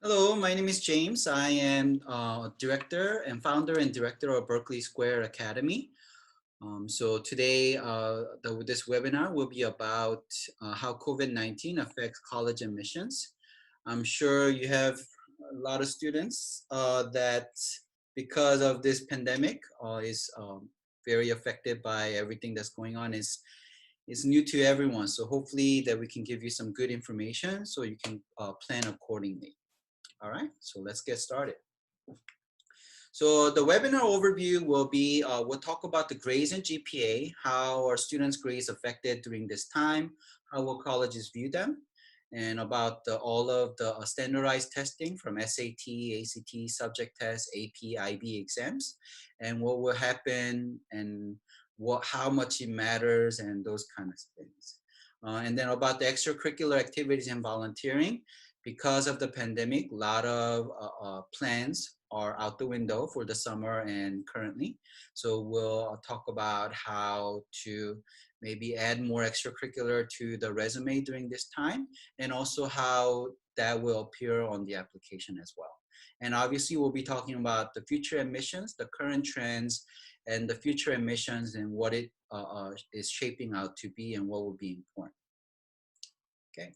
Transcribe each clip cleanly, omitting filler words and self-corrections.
Hello, my name is James. I am director and founder and director of Berkeley Square Academy. So today, this webinar will be about how COVID-19 affects college admissions. I'm sure you have a lot of students that because of this pandemic is very affected by everything that's going on is new to everyone. So hopefully that we can give you some good information so you can plan accordingly. All right, so let's get started. So the webinar overview will be, we'll talk about the grades and GPA, how are students' grades affected during this time, how will colleges view them, and about all of the standardized testing from SAT, ACT, subject tests, AP, IB exams, and what will happen and how much it matters and those kind of things. And then about the extracurricular activities and volunteering. Because of the pandemic, a lot of plans are out the window for the summer and currently. So we'll talk about how to maybe add more extracurricular to the resume during this time, and also how that will appear on the application as well. And obviously we'll be talking about the future admissions, the current trends, and the future admissions and what it is shaping out to be and what will be important. Okay.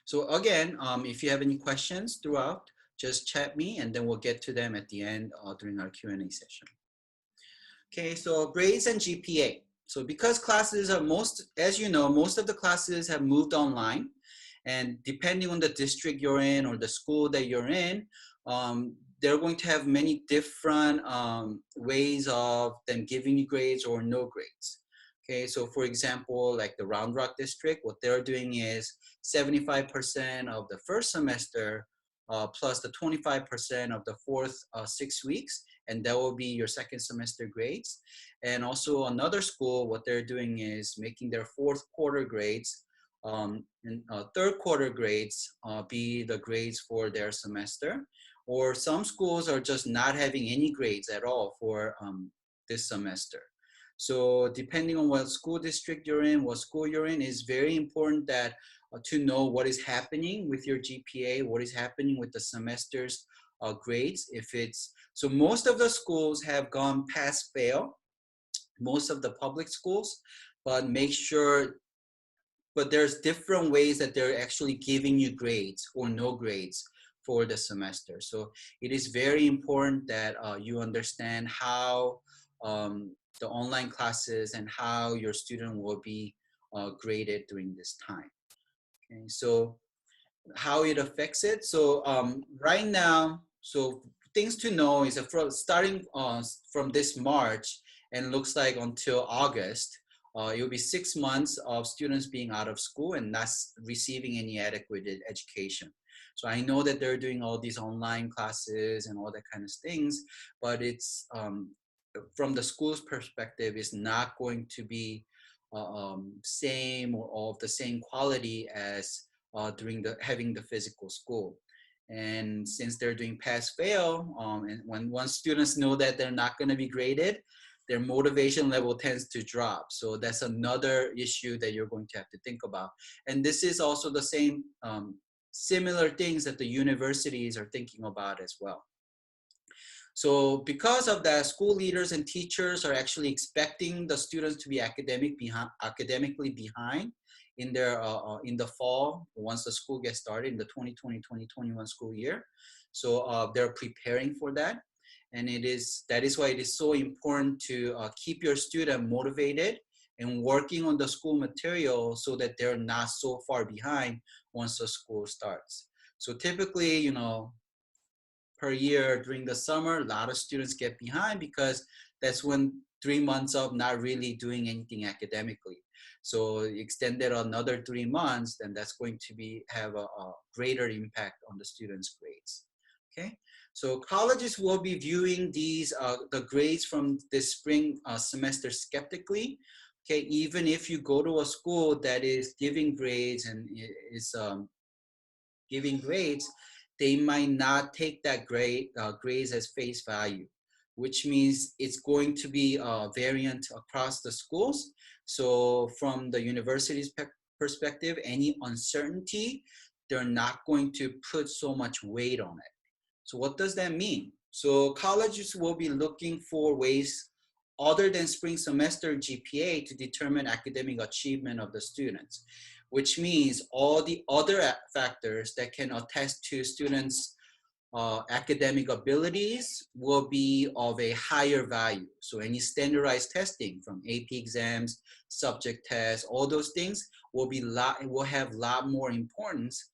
So again, if you have any questions throughout, just chat me and then we'll get to them at the end during our Q&A session. Okay, so grades and GPA. So because classes are as you know, most of the classes have moved online, and depending on the district you're in or the school that you're in, they're going to have many different ways of them giving you grades or no grades. Okay, so for example, like the Round Rock district, what they're doing is 75% of the first semester plus the 25% of the fourth 6 weeks, and that will be your second semester grades. And also another school, what they're doing is making their fourth quarter grades and third quarter grades be the grades for their semester. Or some schools are just not having any grades at all for this semester. So depending on what school district you're in, what school you're in, is very important that to know what is happening with your GPA, what is happening with the semester's grades. So most of the schools have gone pass fail, most of the public schools, but there's different ways that they're actually giving you grades or no grades for the semester. So it is very important that you understand how the online classes and how your student will be graded during this time. Okay, so how it affects it. So right now, so things to know is that starting from this March and looks like until August, it will be 6 months of students being out of school and not receiving any adequate education. So I know that they're doing all these online classes and all that kind of things, but it's from the school's perspective, it's not going to be same or of the same quality as during having the physical school. And since they're doing pass fail, and once students know that they're not going to be graded, their motivation level tends to drop. So that's another issue that you're going to have to think about. And this is also the same similar things that the universities are thinking about as well. So because of that, school leaders and teachers are actually expecting the students to be academically behind in the fall once the school gets started in the 2020-2021 school year. So they're preparing for that. And that is why it is so important to keep your student motivated and working on the school material so that they're not so far behind once the school starts. So typically, per year during the summer, a lot of students get behind because that's when 3 months of not really doing anything academically. So extended another 3 months, then that's going to have a greater impact on the students' grades. Okay, so colleges will be viewing the grades from this spring semester skeptically. Okay, even if you go to a school that is giving grades and is giving grades, they might not take that grades as face value, which means it's going to be a variant across the schools. So from the university's perspective, any uncertainty they're not going to put so much weight on it. So what does that mean? So colleges will be looking for ways other than spring semester GPA to determine academic achievement of the students, which means all the other factors that can attest to students' academic abilities will be of a higher value. So any standardized testing from AP exams, subject tests, all those things will have a lot more importance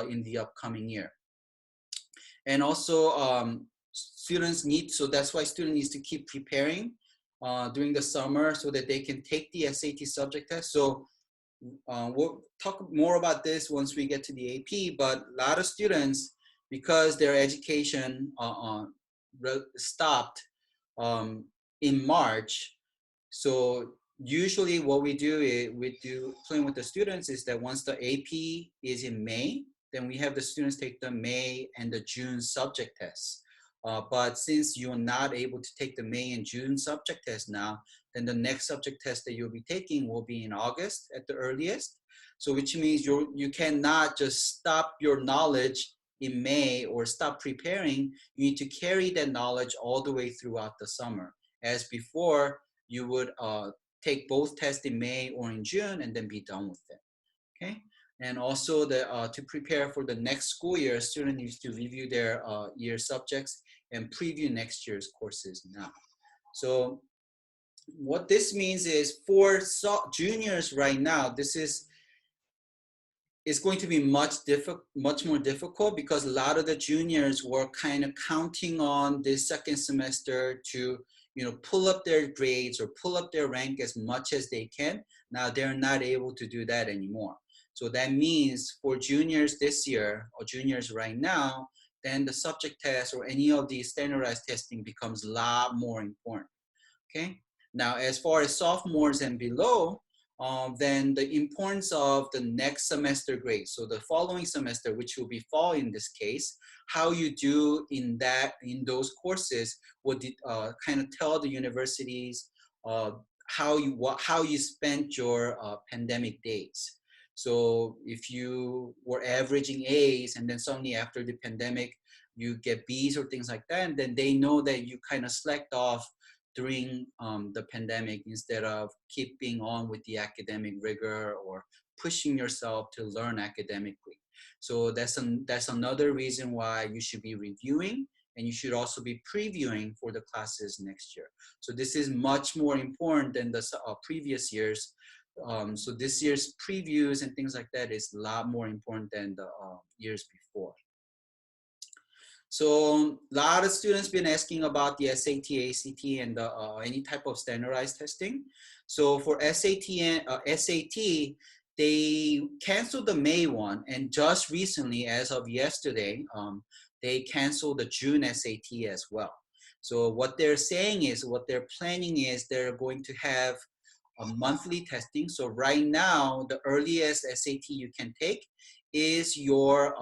in the upcoming year. And also so that's why students need to keep preparing during the summer so that they can take the SAT subject test. So we'll talk more about this once we get to the AP, but a lot of students, because their education stopped in March, so usually what we do is playing with the students is that once the AP is in May, then we have the students take the May and the June subject tests. But since you're not able to take the May and June subject test now, then the next subject test that you'll be taking will be in August at the earliest. So which means you cannot just stop your knowledge in May or stop preparing. You need to carry that knowledge all the way throughout the summer. As before, you would take both tests in May or in June and then be done with it, okay? And also to prepare for the next school year, student needs to review their year subjects and preview next year's courses now. So what this means is for juniors right now, it's going to be much more difficult because a lot of the juniors were kind of counting on this second semester to pull up their grades or pull up their rank as much as they can. Now they're not able to do that anymore. So that means for juniors this year or juniors right now, then the subject test or any of the standardized testing becomes a lot more important, okay? Now, as far as sophomores and below, then the importance of the next semester grades. So the following semester, which will be fall in this case, how you do in those courses would kind of tell the universities how you spent your pandemic days. So if you were averaging A's and then suddenly after the pandemic you get B's or things like that, and then they know that you kind of slacked off during the pandemic instead of keeping on with the academic rigor or pushing yourself to learn academically. So that's another reason why you should be reviewing, and you should also be previewing for the classes next year. So this is much more important than the previous years. So this year's previews and things like that is a lot more important than the years before. So a lot of students been asking about the SAT, ACT, and any type of standardized testing. So for SAT and SAT, they canceled the May one, and just recently, as of yesterday, they canceled the June SAT as well. So what they're planning is they're going to have a monthly testing. So right now, the earliest SAT you can take is your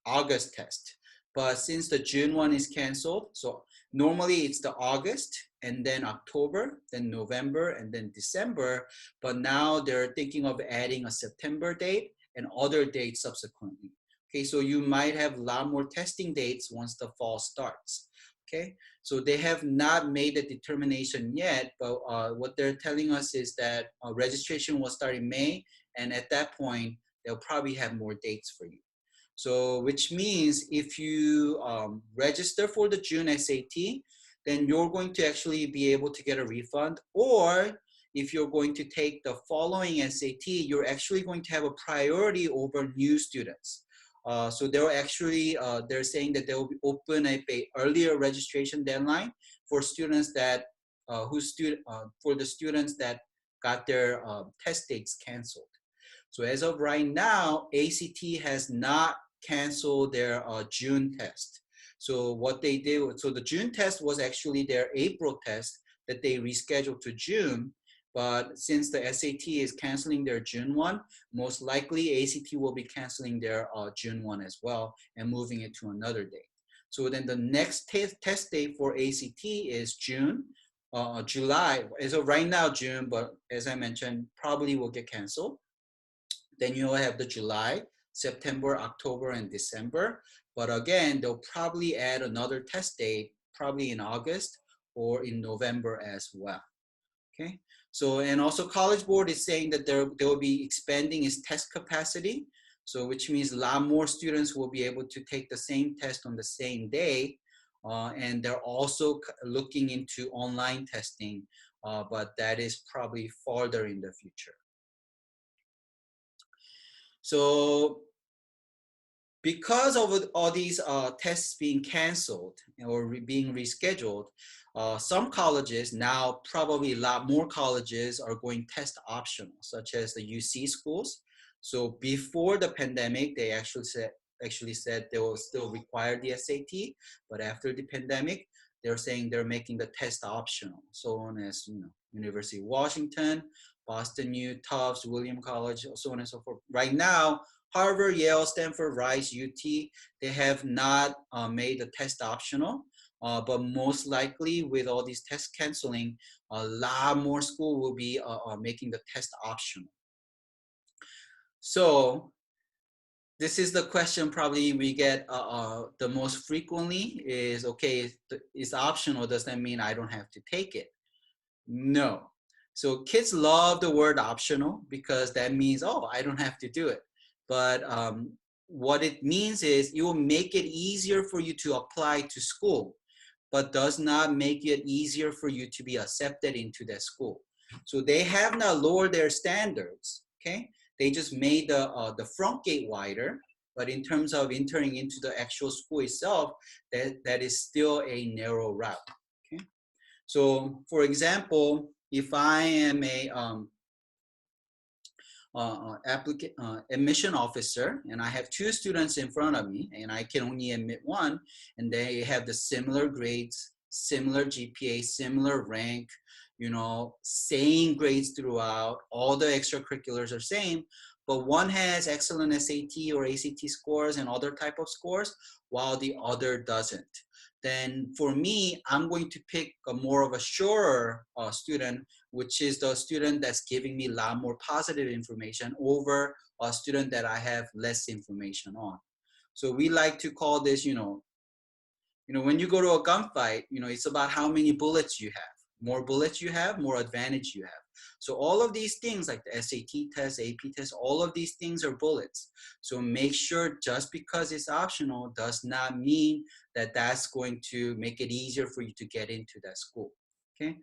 August test. But since the June one is canceled, so normally it's the August and then October, then November, and then December. But now they're thinking of adding a September date and other dates subsequently. Okay, so you might have a lot more testing dates once the fall starts. Okay, so they have not made a determination yet, but what they're telling us is that registration will start in May, and at that point, they'll probably have more dates for you. So which means if you register for the June SAT, then you're going to actually be able to get a refund. Or if you're going to take the following SAT, you're actually going to have a priority over new students. So they're saying that they will open a earlier registration deadline for students that for the students that got their test dates canceled. So as of right now, ACT has not canceled their June test. So what they did, so the June test was actually their April test that they rescheduled to June. But since the SAT is canceling their June one, most likely ACT will be canceling their June one as well and moving it to another date. So then the next test date for ACT is July. As of right now, June, but as I mentioned, probably will get canceled. Then you'll have the July September, October, and December. But again, they'll probably add another test date, probably in August or in November as well. Okay. So, and also College Board is saying that they will be expanding its test capacity. So, which means a lot more students will be able to take the same test on the same day. And they're also looking into online testing, but that is probably farther in the future. So because of all these tests being canceled or being rescheduled, some colleges now, probably a lot more colleges are going test optional, such as the UC schools. So before the pandemic, they actually said they will still require the SAT, but after the pandemic, they're saying they're making the test optional. So on as University of Washington, Boston U, Tufts, William College, so on and so forth. Right now, Harvard, Yale, Stanford, Rice, UT, they have not made the test optional, but most likely with all these tests canceling, a lot more school will be making the test optional. So this is the question probably we get the most frequently is, okay, it's optional, does that mean I don't have to take it? No. So kids love the word optional because that means, oh, I don't have to do it. But what it means is it will make it easier for you to apply to school, but does not make it easier for you to be accepted into that school. So they have not lowered their standards, okay? They just made the front gate wider, but in terms of entering into the actual school itself, that is still a narrow route, okay? So for example, if I am a admission officer and I have two students in front of me and I can only admit one, and they have the similar grades, similar GPA, similar rank, same grades throughout, all the extracurriculars are same, but one has excellent SAT or ACT scores and other type of scores while the other doesn't. Then for me, I'm going to pick a more of a surer student, which is the student that's giving me a lot more positive information over a student that I have less information on. So we like to call this, when you go to a gunfight, it's about how many bullets you have. More bullets you have, more advantage you have. So all of these things like the SAT test, AP test, all of these things are bullets. So make sure just because it's optional does not mean that that's going to make it easier for you to get into that school. Okay.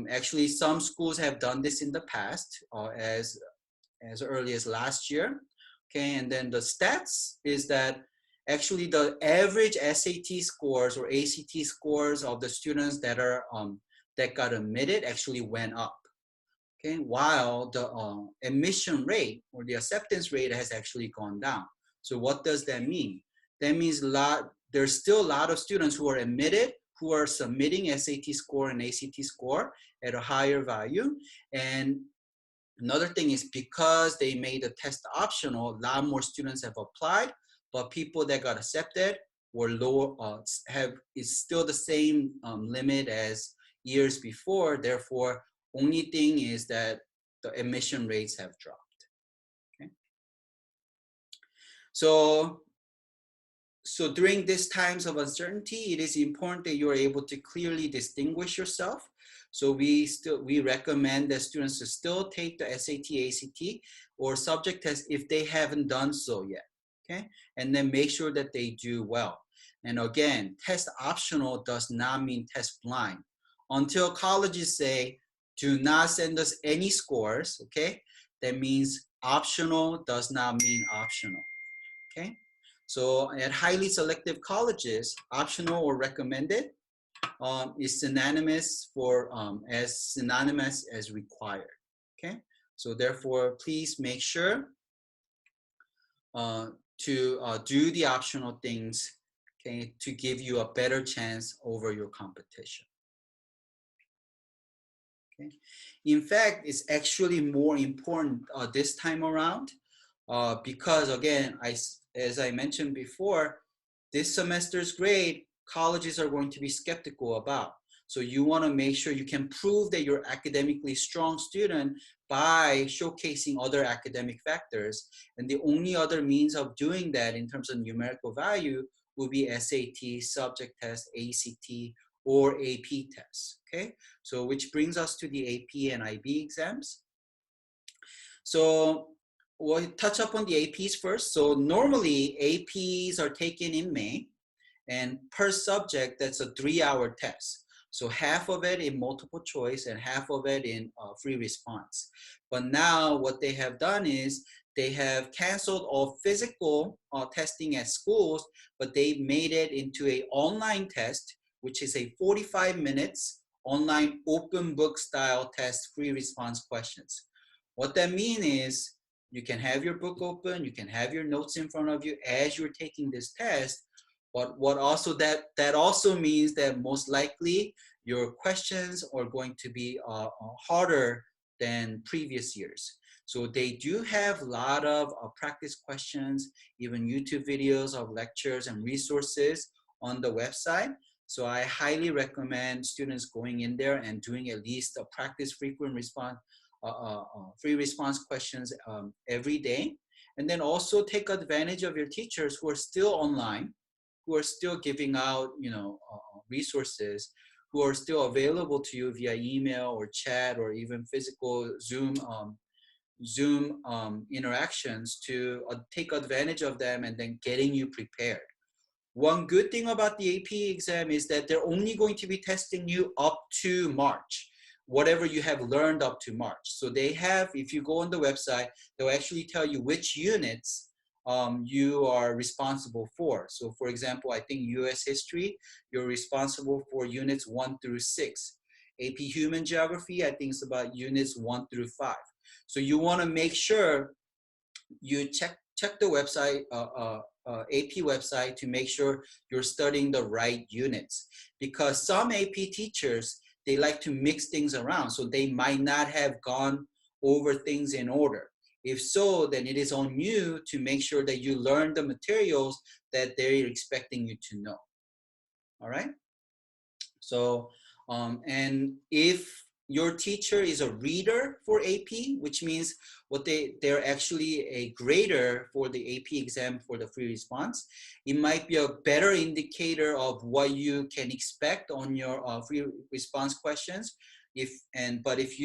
Actually, some schools have done this in the past, as early as last year. Okay, and then the stats is that actually the average SAT scores or ACT scores of the students that are that got admitted actually went up. Okay, while the admission rate or the acceptance rate has actually gone down. So what does that mean? That means there's still a lot of students who are admitted who are submitting SAT score and ACT score at a higher value. And another thing is because they made the test optional, a lot more students have applied, but people that got accepted were lower, is still the same limit as years before. Therefore, only thing is that the admission rates have dropped. Okay. So during these times of uncertainty, it is important that you are able to clearly distinguish yourself. So we recommend that students to still take the SAT, ACT, or subject test if they haven't done so yet. Okay, and then make sure that they do well. And again, test optional does not mean test blind. Until colleges say, do not send us any scores, okay? That means optional does not mean optional, okay? So at highly selective colleges, optional or recommended is synonymous as required, okay? So therefore, please make sure to do the optional things, okay, to give you a better chance over your competition. Okay. In fact, it's actually more important this time around because again, as I mentioned before, this semester's grade, colleges are going to be skeptical about. So you want to make sure you can prove that you're academically strong student by showcasing other academic factors. And the only other means of doing that in terms of numerical value will be SAT, subject test, ACT, or AP tests, okay? So which brings us to the AP and IB exams. So we'll touch up on the APs first. So normally APs are taken in May, and per subject, that's a 3-hour test. So half of it in multiple choice and half of it in free response. But now what they have done is they have canceled all physical testing at schools, but they made it into an online test, which is a 45 minutes online open book style test, free response questions. What that means is you can have your book open, you can have your notes in front of you as you're taking this test. But what also that also means that most likely your questions are going to be harder than previous years. So they do have a lot of practice questions, even YouTube videos of lectures and resources on the website. So I highly recommend students going in there and doing at least a practice frequent response, free response questions every day. And then also take advantage of your teachers who are still online, who are still giving out, resources, who are still available to you via email or chat or even physical Zoom interactions to take advantage of them and then getting you prepared. One good thing about the AP exam is that they're only going to be testing you up to March, whatever you have learned up to March. So they have, if you go on the website, they'll actually tell you which units you are responsible for. So for example, I think US history, you're responsible for units 1 through 6. AP human geography, I think it's about units 1 through 5. So you want to make sure you check the website, AP website, to make sure you're studying the right units, because some AP teachers, they like to mix things around, so they might not have gone over things in order. If so, then it is on you to make sure that you learn the materials that they're expecting you to know. All right. So, and if your teacher is a reader for AP, which means they're actually a grader for the AP exam for the free response, it might be a better indicator of what you can expect on your free response questions. But if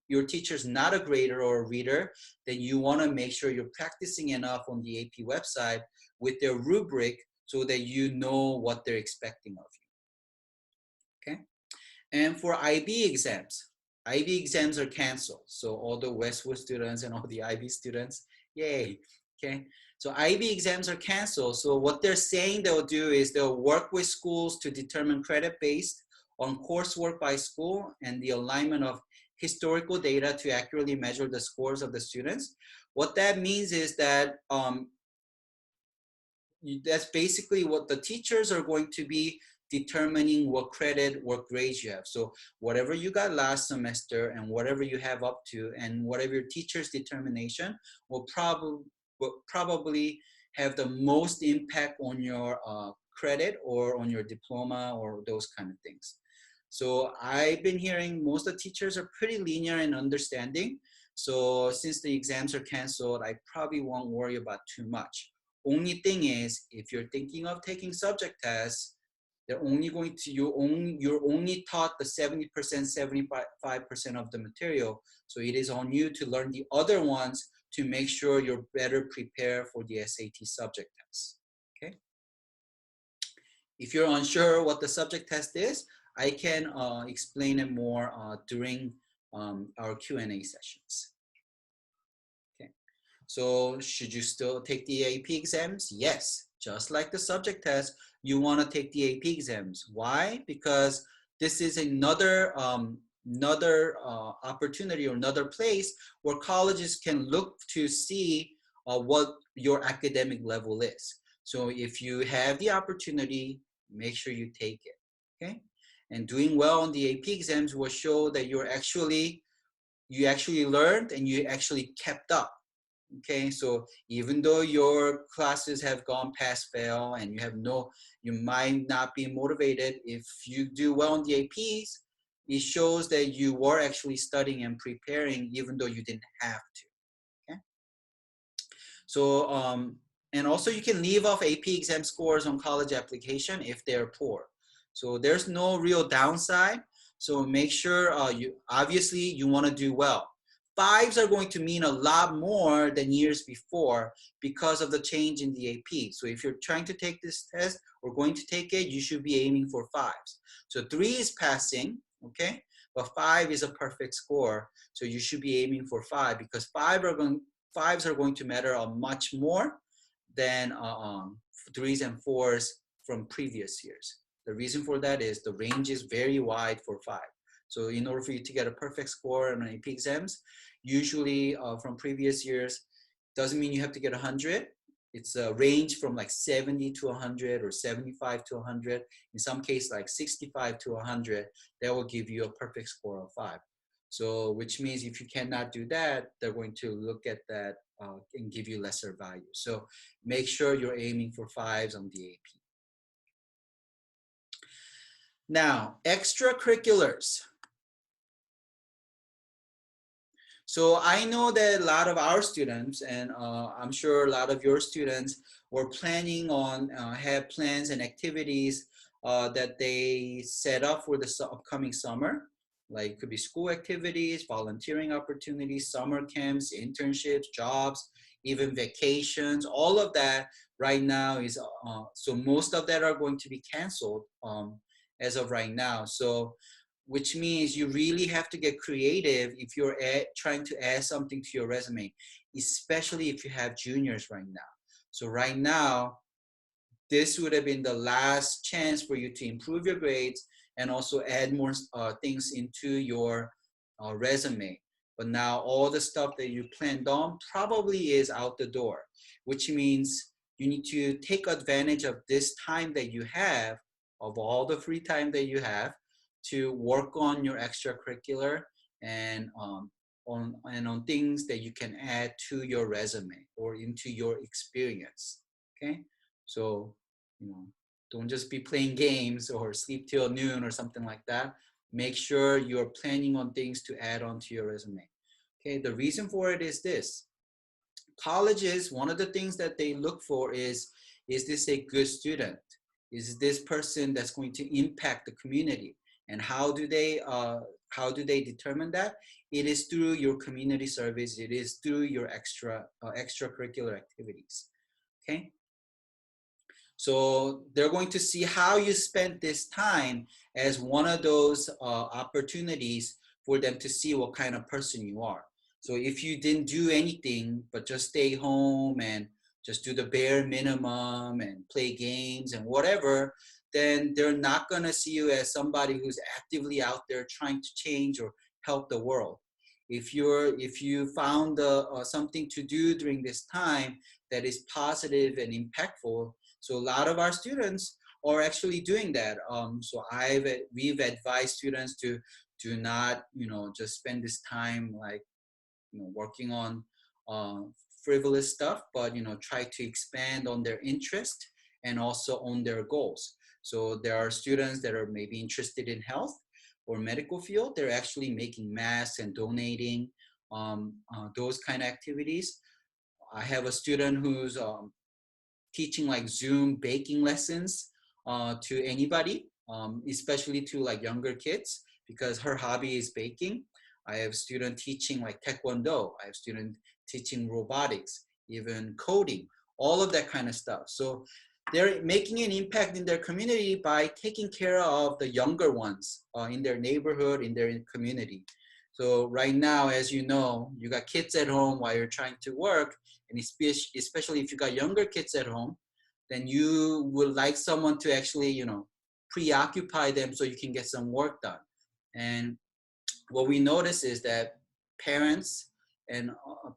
your teacher's not a grader or a reader, then you want to make sure you're practicing enough on the AP website with their rubric so that you know what they're expecting of you. Okay. And for IB exams are canceled. So all the Westwood students and all the IB students, yay, okay? So IB exams are canceled. So what they're saying they'll do is they'll work with schools to determine credit based on coursework by school and the alignment of historical data to accurately measure the scores of the students. What that means is that that's basically what the teachers are going to be determining what credit, what grades you have. So whatever you got last semester and whatever you have up to and whatever your teacher's determination will probably have the most impact on your credit or on your diploma or those kind of things. So I've been hearing most of the teachers are pretty linear and understanding. So since the exams are canceled, I probably won't worry about too much. Only thing is, if you're thinking of taking subject tests, they're only going to, you're only taught the 70%, 75% of the material. So it is on you to learn the other ones to make sure you're better prepared for the SAT subject test, okay? If you're unsure what the subject test is, I can explain it more during our Q&A sessions. Okay. So should you still take the AP exams? Yes, just like the subject test, you want to take the AP exams. Why? Because this is another opportunity or another place where colleges can look to see what your academic level is. So if you have the opportunity, make sure you take it, okay? And doing well on the AP exams will show that you actually learned and you actually kept up Okay, so even though your classes have gone past fail and you might not be motivated, if you do well on the APs, it shows that you were actually studying and preparing even though you didn't have to. Okay, so and also you can leave off AP exam scores on college application if they're poor. So there's no real downside. So make sure you want to do well. Fives are going to mean a lot more than years before because of the change in the AP. So if you're trying to take this test or going to take it, you should be aiming for fives. So 3 is passing, okay? But 5 is a perfect score. So you should be aiming for 5 because fives are going to matter much more than threes and fours from previous years. The reason for that is the range is very wide for 5. So in order for you to get a perfect score on AP exams, usually from previous years, doesn't mean you have to get 100. It's a range from like 70 to 100 or 75 to 100. In some cases, like 65 to 100, that will give you a perfect score of 5. So which means if you cannot do that, they're going to look at that and give you lesser value. So make sure you're aiming for 5s on the AP. Now, extracurriculars. So I know that a lot of our students, and I'm sure a lot of your students, were planning on have plans and activities that they set up for the upcoming summer. Like it could be school activities, volunteering opportunities, summer camps, internships, jobs, even vacations. All of that right now is so most of that are going to be canceled as of right now. So which means you really have to get creative if you're trying to add something to your resume, especially if you have juniors right now. So right now, this would have been the last chance for you to improve your grades and also add more things into your resume. But now all the stuff that you planned on probably is out the door, which means you need to take advantage of this time that you have, of all the free time that you have, to work on your extracurricular and on things that you can add to your resume or into your experience. Okay, so don't just be playing games or sleep till noon or something like that. Make sure you're planning on things to add on to your resume. Okay, the reason for it is this. Colleges, one of the things that they look for is this a good student? Is this person that's going to impact the community? And how do they determine that? It is through your community service. It is through your extracurricular activities. Okay. So they're going to see how you spent this time as one of those opportunities for them to see what kind of person you are. So if you didn't do anything but just stay home and just do the bare minimum and play games and whatever, then they're not going to see you as somebody who's actively out there trying to change or help the world. If you found something to do during this time that is positive and impactful, so a lot of our students are actually doing that. So we've advised students to do not, just spend this time like, working on frivolous stuff, but try to expand on their interest and also on their goals. So there are students that are maybe interested in health or medical field. They're actually making masks and donating those kind of activities. I have a student who's teaching like Zoom baking lessons to anybody, especially to like younger kids, because her hobby is baking. I have student teaching like Taekwondo. I have student teaching robotics, even coding, all of that kind of stuff. So they're making an impact in their community by taking care of the younger ones in their neighborhood, in their community. So right now, as you know, you got kids at home while you're trying to work, and especially if you got younger kids at home, then you would like someone to actually, preoccupy them so you can get some work done. And what we notice is that parents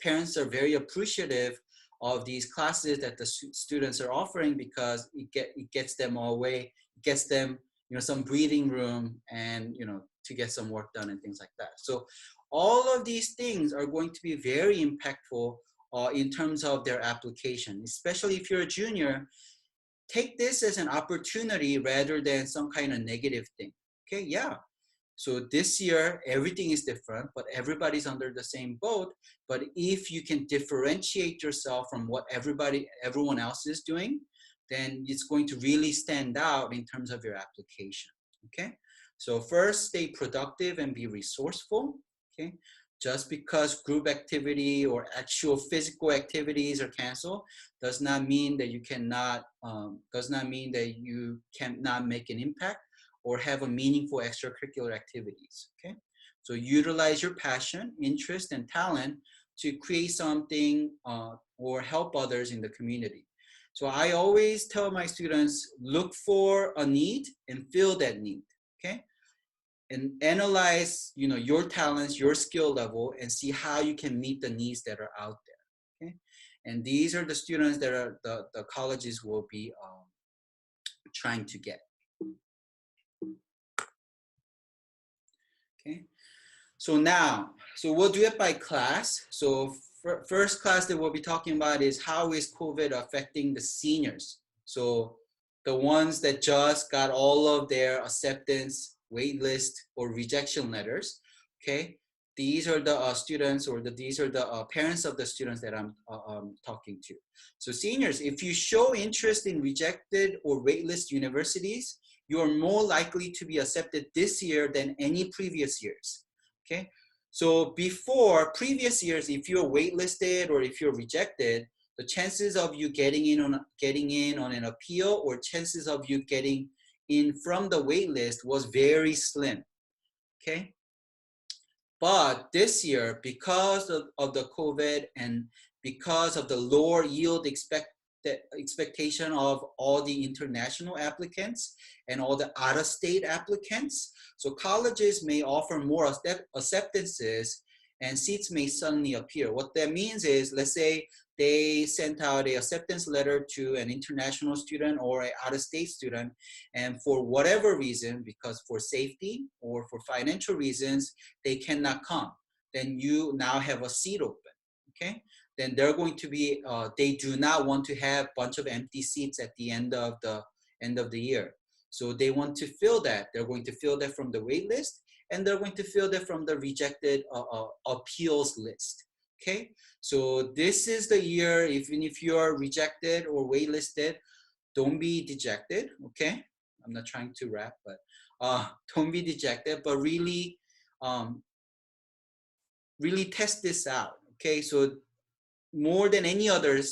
parents are very appreciative of these classes that the students are offering because it gets them away, it gets them some breathing room and to get some work done and things like that. So all of these things are going to be very impactful in terms of their application, especially if you're a junior. Take this as an opportunity rather than some kind of negative thing. Okay, yeah. So this year, everything is different, but everybody's under the same boat. But if you can differentiate yourself from what everyone else is doing, then it's going to really stand out in terms of your application. Okay. So first, stay productive and be resourceful. Okay. Just because group activity or actual physical activities are canceled does not mean that you cannot make an impact or have a meaningful extracurricular activities. Okay, so utilize your passion, interest, and talent to create something or help others in the community. So I always tell my students, look for a need and fill that need. Okay, and analyze, your talents, your skill level, and see how you can meet the needs that are out there. Okay, and these are the students that are the colleges will be trying to get. Okay, so we'll do it by class. So first class that we'll be talking about is how is COVID affecting the seniors? So the ones that just got all of their acceptance, wait list, or rejection letters. Okay, these are the students, or these are the parents of the students that I'm talking to. So seniors, if you show interest in rejected or waitlist universities, you are more likely to be accepted this year than any previous years. Okay, so previous years, if you're waitlisted or if you're rejected, the chances of you getting in on an appeal or chances of you getting in from the waitlist was very slim. Okay, but this year, because of the COVID and because of the lower yield expectation of all the international applicants and all the out-of-state applicants, so colleges may offer more acceptances and seats may suddenly appear. What that means is, let's say they sent out a acceptance letter to an international student or an out-of-state student, and for whatever reason, because for safety or for financial reasons, they cannot come. Then you now have a seat open, okay? Then they're going to be, they do not want to have a bunch of empty seats at the end of the year. So they want to fill that. They're going to fill that from the wait list, and they're going to fill that from the rejected appeals list. Okay, so this is the year, even if you are rejected or waitlisted, don't be dejected. Okay, I'm not trying to rap, but don't be dejected, but really test this out. Okay, so more than any other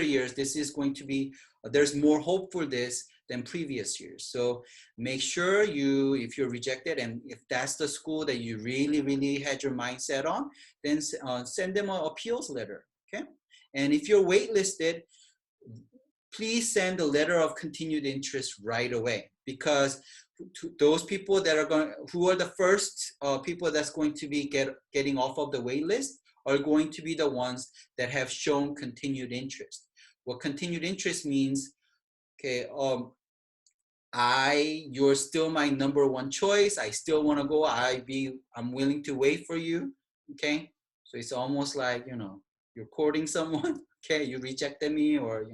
years, this is going to be, there's more hope for this than previous years. So make sure if you're rejected, and if that's the school that you really had your mind set on, then send them an appeals letter. Okay, and if you're waitlisted, please send a letter of continued interest right away, because those people that who are the first people that's going to be getting off of the wait list are going to be the ones that have shown continued interest. What continued interest means, okay, you're still my number one choice. I still want to go. I'm willing to wait for you. Okay, so it's almost like, you're courting someone. Okay, you rejected me, or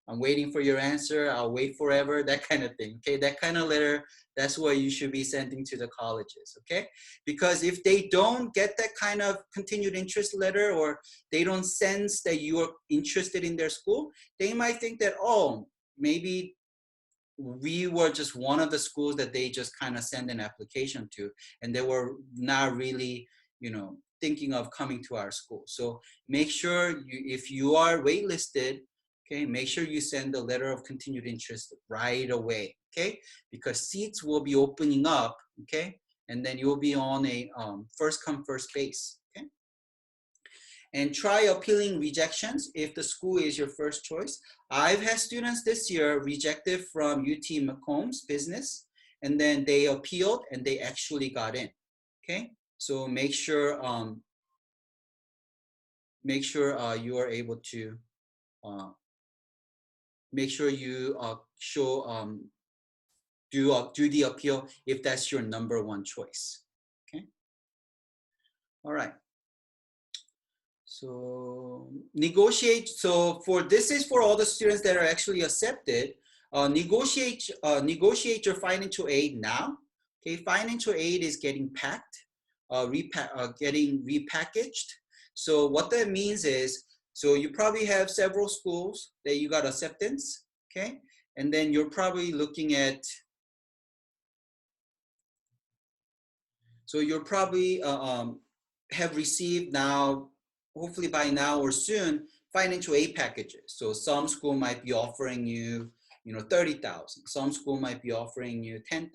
I'm waiting for your answer. I'll wait forever. That kind of thing. Okay, that kind of letter. That's what you should be sending to the colleges. Okay, because if they don't get that kind of continued interest letter, or they don't sense that you are interested in their school, they might think that, oh, maybe we were just one of the schools that they just kind of send an application to, and they were not really, thinking of coming to our school. So make sure if you are waitlisted, okay, make sure you send a letter of continued interest right away, okay? Because seats will be opening up, okay? And then you'll be on a first come, first base, okay? And try appealing rejections if the school is your first choice. I've had students this year rejected from UT Macomb's business, and then they appealed and they actually got in, okay? So make sure you are able to, make sure you show, do the appeal if that's your number one choice, okay? All right. So negotiate. So for this is for all the students that are actually accepted. Negotiate your financial aid now. Okay, financial aid is getting packed, getting repackaged. So what that means is, so you probably have several schools that you got acceptance. Okay, and then you're probably looking at. So you're probably have received now, hopefully by now or soon, financial aid packages. So some school might be offering you, 30,000. Some school might be offering you 10,000.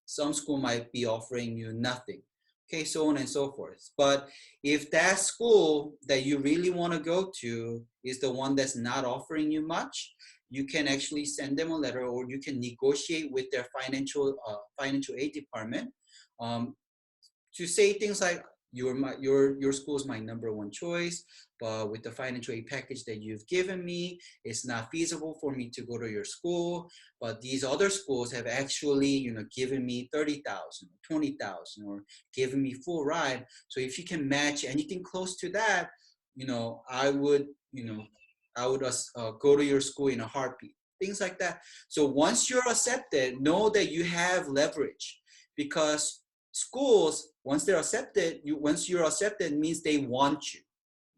Some school might be offering you nothing. Okay, so on and so forth. But if that school that you really want to go to is the one that's not offering you much, you can actually send them a letter, or you can negotiate with their financial aid department, um, to say things like, your school is my number one choice, but with the financial aid package that you've given me, it's not feasible for me to go to your school. But these other schools have actually, given me 30,000, 20,000, or given me full ride. So if you can match anything close to that, I would, go to your school in a heartbeat. Things like that. So once you're accepted, know that you have leverage, because schools, once you're accepted means they want you.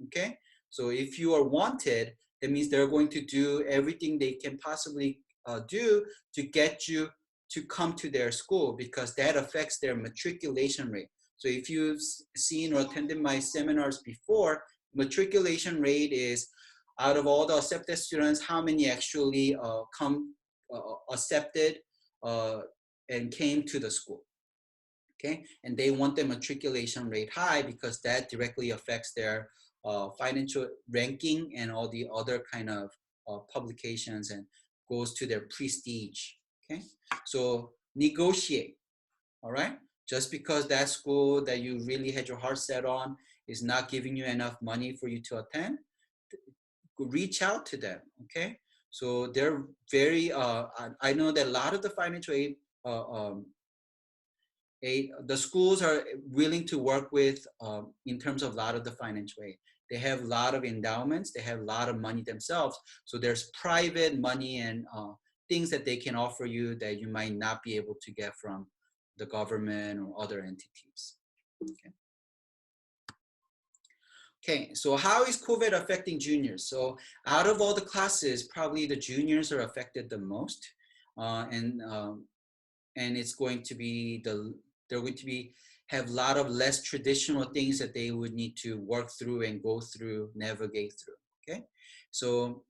Okay, so if you are wanted, that means they're going to do everything they can possibly do to get you to come to their school, because that affects their matriculation rate. So if you've seen or attended my seminars before, matriculation rate is, out of all the accepted students, how many actually accepted and came to the school. Okay, and they want the matriculation rate high, because that directly affects their financial ranking and all the other kind of publications, and goes to their prestige. Okay, so negotiate. All right, just because that school that you really had your heart set on is not giving you enough money for you to attend, reach out to them. Okay, so they're very I know that a lot of the financial aid the schools are willing to work with, in terms of a lot of the financial aid. They have a lot of endowments, they have a lot of money themselves. So there's private money and things that they can offer you that you might not be able to get from the government or other entities. Okay. Okay, so how is COVID affecting juniors? So out of all the classes, probably the juniors are affected the most. And it's going to be they're going to be have a lot of less traditional things that they would need to work through and go through, navigate through. Okay, so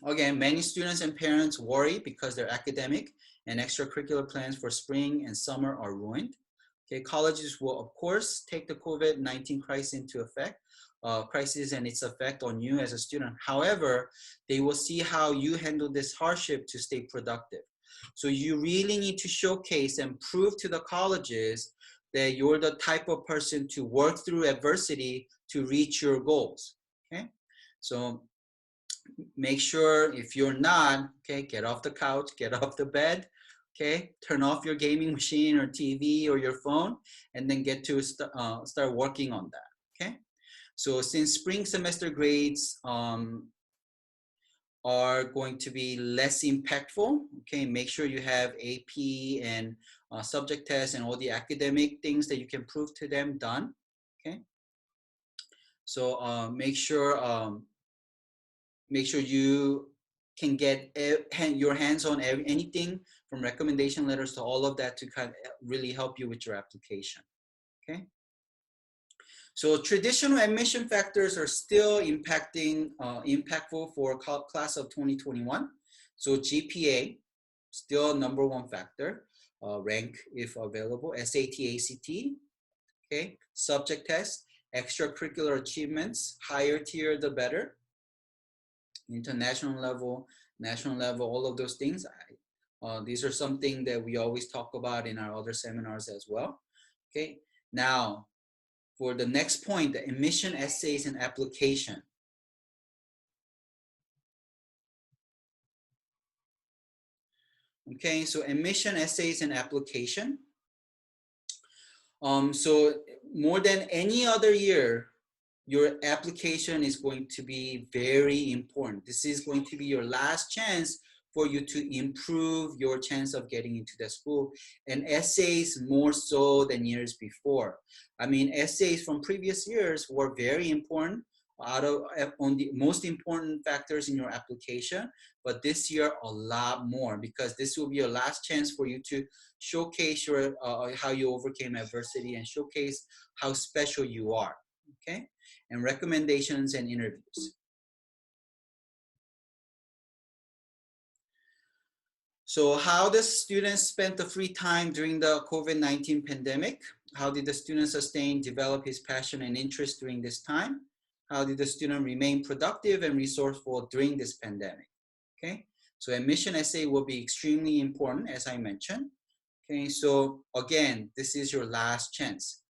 again, many students and parents worry because their academic and extracurricular plans for spring and summer are ruined. Okay, colleges will of course take the COVID-19 crisis and its effect on you as a student. However, they will see how you handle this hardship to stay productive. So you really need to showcase and prove to the colleges that you're the type of person to work through adversity to reach your goals. Okay, so make sure, if you're not, okay, get off the couch, get off the bed, okay, turn off your gaming machine or TV or your phone, and then get to start working on that. Okay, so since spring semester grades are going to be less impactful, okay, make sure you have AP and subject tests and all the academic things that you can prove to them done. Okay, so make sure you can get your hands on anything from recommendation letters to all of that to kind of really help you with your application. Okay. So traditional admission factors are still impactful for class of 2021. So GPA, still number one factor, rank if available, SAT, ACT, okay, subject test, extracurricular achievements, higher tier the better, international level, national level, all of those things. These are something that we always talk about in our other seminars as well. Okay, now, for the next point, the admission essays and application. Okay, so admission essays and application. So more than any other year, your application is going to be very important. This is going to be your last chance for you to improve your chance of getting into the school. And essays more so than years before. I mean, essays from previous years were very important, out of on the most important factors in your application, but this year a lot more, because this will be your last chance for you to showcase your how you overcame adversity and showcase how special you are. Okay, and recommendations and interviews. So how the students spent the free time during the COVID-19 pandemic? How did the student sustain, develop his passion and interest during this time? How did the student remain productive and resourceful during this pandemic? Okay, so admission essay will be extremely important, as I mentioned. Okay, so again, this is your last chance.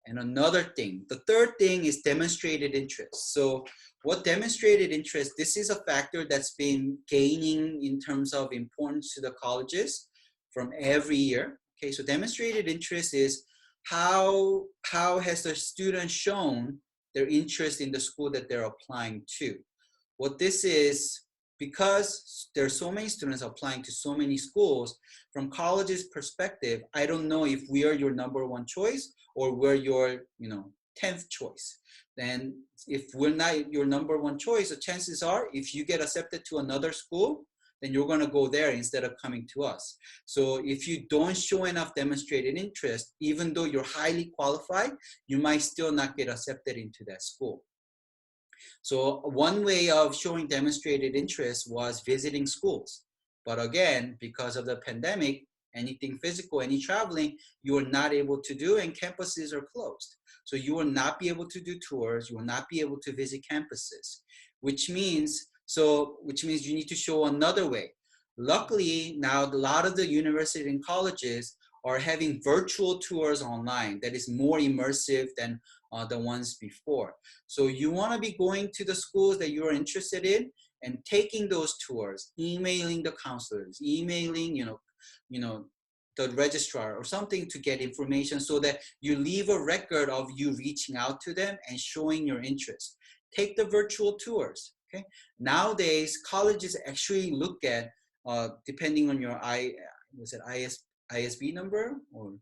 And another thing, the third thing is demonstrated interest. So what demonstrated interest, this is a factor that's been gaining in terms of importance to the colleges from every year. Okay, so demonstrated interest is how has the student shown their interest in the school that they're applying to. What this is, because there's so many students applying to so many schools, from college's perspective, I don't know if we are your number one choice or we're your 10th choice. Then if we're not your number one choice, the chances are if you get accepted to another school, then you're going to go there instead of coming to us. So if you don't show enough demonstrated interest, even though you're highly qualified, you might still not get accepted into that school. So one way of showing demonstrated interest was visiting schools. But again, because of the pandemic, anything physical, any traveling, you are not able to do, and campuses are closed. So you will not be able to do tours, you will not be able to visit campuses, which means you need to show another way. Luckily, now a lot of the universities and colleges are having virtual tours online that is more immersive than the ones before. So you want to be going to the schools that you're interested in and taking those tours, emailing the counselors, emailing, the registrar or something to get information so that you leave a record of you reaching out to them and showing your interest. Take the virtual tours. Okay. Nowadays, colleges actually look at, depending on your ISB number or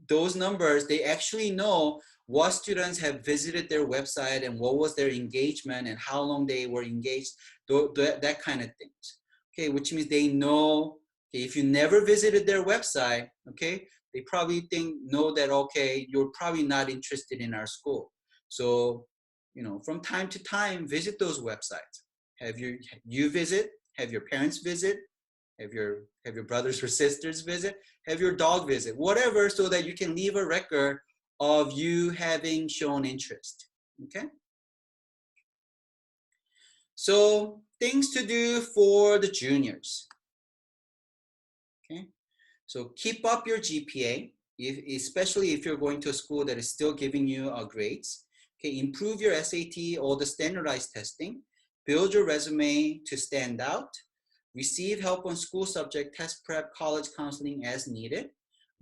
those numbers, they actually know what students have visited their website and what was their engagement and how long they were engaged, that kind of things. Okay, which means they know, okay, if you never visited their website, okay, they probably know that, okay, you're probably not interested in our school. So, from time to time, visit those websites. Have you visit, have your parents visit, have your brothers or sisters visit, have your dog visit, whatever, so that you can leave a record of you having shown interest. Okay. So things to do for the juniors. Okay. So keep up your GPA, especially if you're going to a school that is still giving you grades. Okay. Improve your SAT or the standardized testing. Build your resume to stand out. Receive help on school subject, test prep, college counseling as needed.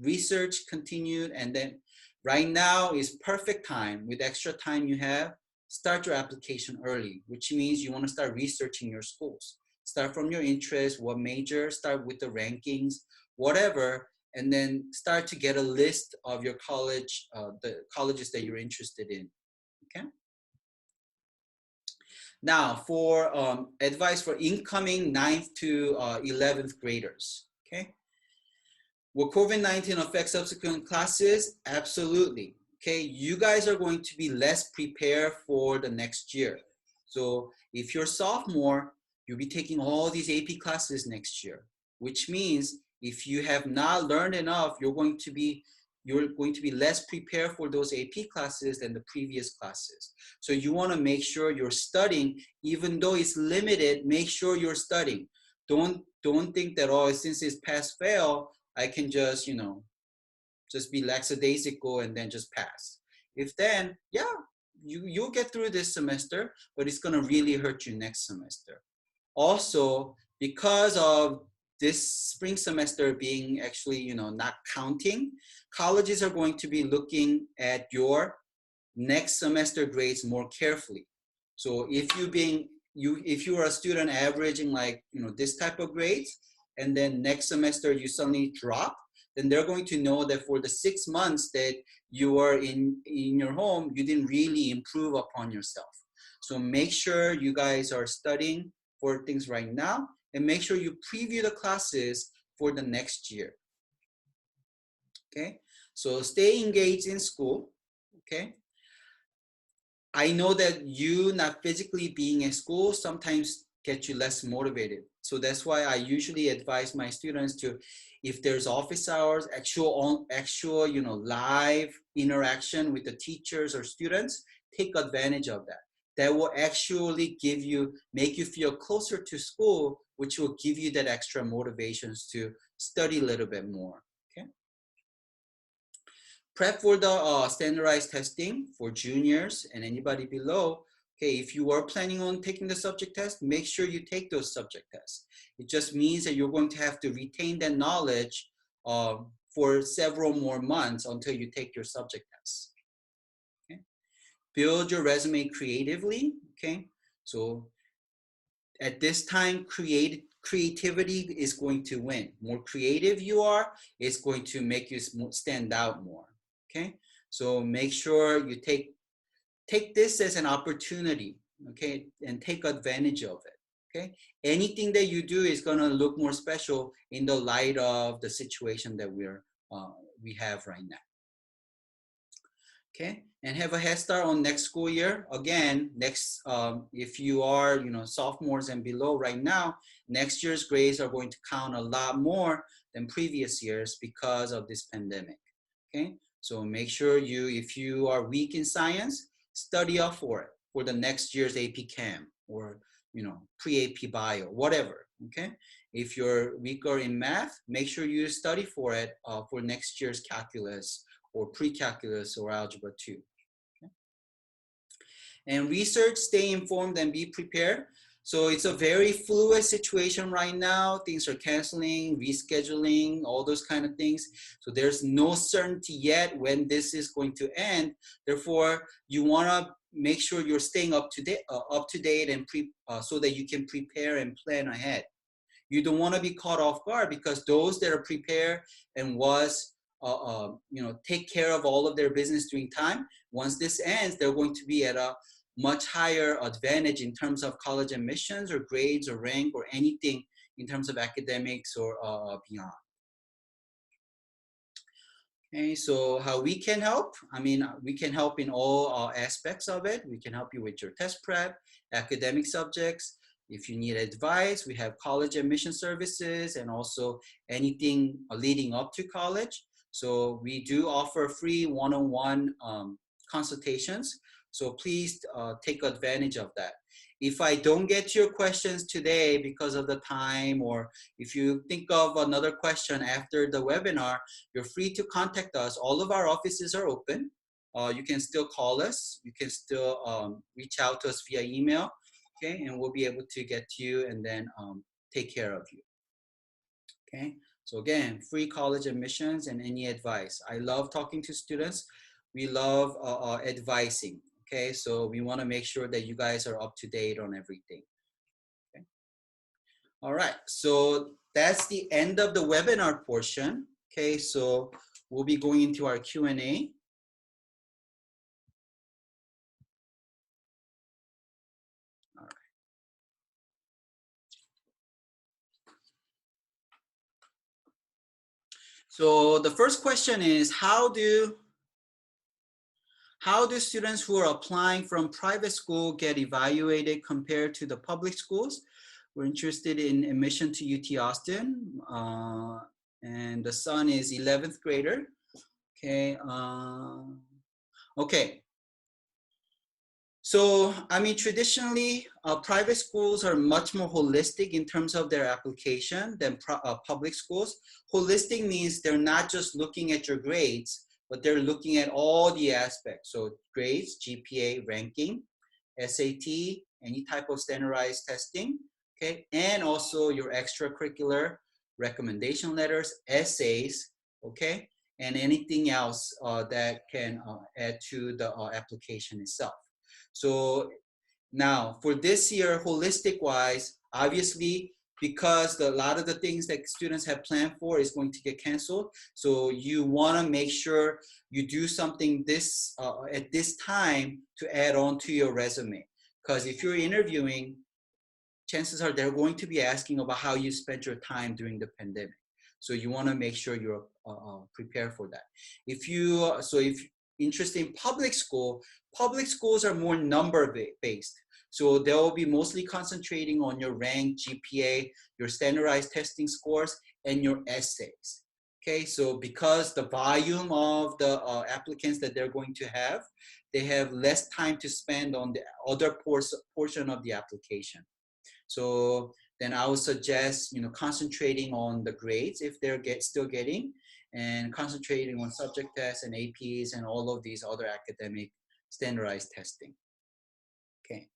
Research continued, and then right now is perfect time. With extra time you have, start your application early, which means you want to start researching your schools. Start from your interest, what major, start with the rankings, whatever, and then start to get a list of your college, the colleges that you're interested in, okay? Now, for advice for incoming 9th to 11th graders, okay? Will COVID-19 affect subsequent classes? Absolutely, okay? You guys are going to be less prepared for the next year. So if you're sophomore, you'll be taking all these AP classes next year, which means if you have not learned enough, you're going to be less prepared for those AP classes than the previous classes. So you want to make sure you're studying, even though it's limited, make sure you're studying. Don't think that, oh, since it's pass fail, I can just, just be lackadaisical and then just pass. If then, yeah, you'll get through this semester, but it's going to really hurt you next semester. Also, because of this spring semester being actually, not counting, colleges are going to be looking at your next semester grades more carefully. So if you are a student averaging like, this type of grades, and then next semester you suddenly drop, then they're going to know that for the 6 months that you are in your home, you didn't really improve upon yourself. So make sure you guys are studying for things right now, and make sure you preview the classes for the next year. Okay, so stay engaged in school. Okay, I know that you not physically being in school sometimes get you less motivated. So that's why I usually advise my students to, if there's office hours, actual, live interaction with the teachers or students, take advantage of that. That will actually make you feel closer to school, which will give you that extra motivations to study a little bit more. Okay. Prep for the standardized testing for juniors and anybody below. Okay, if you are planning on taking the subject test, make sure you take those subject tests. It just means that you're going to have to retain that knowledge for several more months until you take your subject tests. Okay, build your resume creatively. Okay, so at this time, creativity is going to win. More creative you are, it's going to make you stand out more. Okay, so make sure you take this as an opportunity, okay, and take advantage of it. Okay, anything that you do is going to look more special in the light of the situation that we have right now. Okay, and have a head start on next school year. Again, if you are sophomores and below right now, next year's grades are going to count a lot more than previous years because of this pandemic. Okay, so make sure if you are weak in science, study up for it for the next year's AP Chem or pre-AP Bio, whatever. Okay, if you're weaker in math, make sure you study for it for next year's calculus or pre-calculus or algebra 2. Okay? And research, stay informed and be prepared. So it's a very fluid situation right now. Things are canceling, rescheduling, all those kind of things. So there's no certainty yet when this is going to end. Therefore, you want to make sure you're staying up to date and so that you can prepare and plan ahead. You don't want to be caught off guard, because those that are prepared and take care of all of their business during time, once this ends, they're going to be at a much higher advantage in terms of college admissions or grades or rank or anything in terms of academics or beyond. Okay, so how we can help? I mean, we can help in all aspects of it. We can help you with your test prep, academic subjects. If you need advice, we have college admission services and also anything leading up to college. So we do offer free one-on-one consultations. So please take advantage of that. If I don't get to your questions today because of the time, or if you think of another question after the webinar, you're free to contact us. All of our offices are open. You can still call us. You can still reach out to us via email. Okay, and we'll be able to get to you and then take care of you. Okay, so again, free college admissions and any advice. I love talking to students. We love advising. Okay, so we want to make sure that you guys are up to date on everything. Okay. All right, so that's the end of the webinar portion. Okay, so we'll be going into our Q&A. So the first question is, how do students who are applying from private school get evaluated compared to the public schools? We're interested in admission to UT Austin, and the son is 11th grader. Okay. Okay. So, I mean, traditionally, private schools are much more holistic in terms of their application than public schools. Holistic means they're not just looking at your grades, but they're looking at all the aspects. So grades, GPA, ranking, SAT, any type of standardized testing, okay? And also your extracurricular recommendation letters, essays, okay? and anything else that can add to the application itself. So now for this year, holistic wise, obviously, because a lot of the things that students have planned for is going to get canceled. So you want to make sure you do something this at this time to add on to your resume. Because if you're interviewing, chances are they're going to be asking about how you spent your time during the pandemic. So you want to make sure you're prepared for that. If interested in public schools are more number based. So they'll be mostly concentrating on your rank, GPA, your standardized testing scores, and your essays. Okay, so because the volume of the applicants that they're going to have, they have less time to spend on the other portion of the application. So then I would suggest, concentrating on the grades if they're still getting, and concentrating on subject tests and APs and all of these other academic standardized testing. Okay.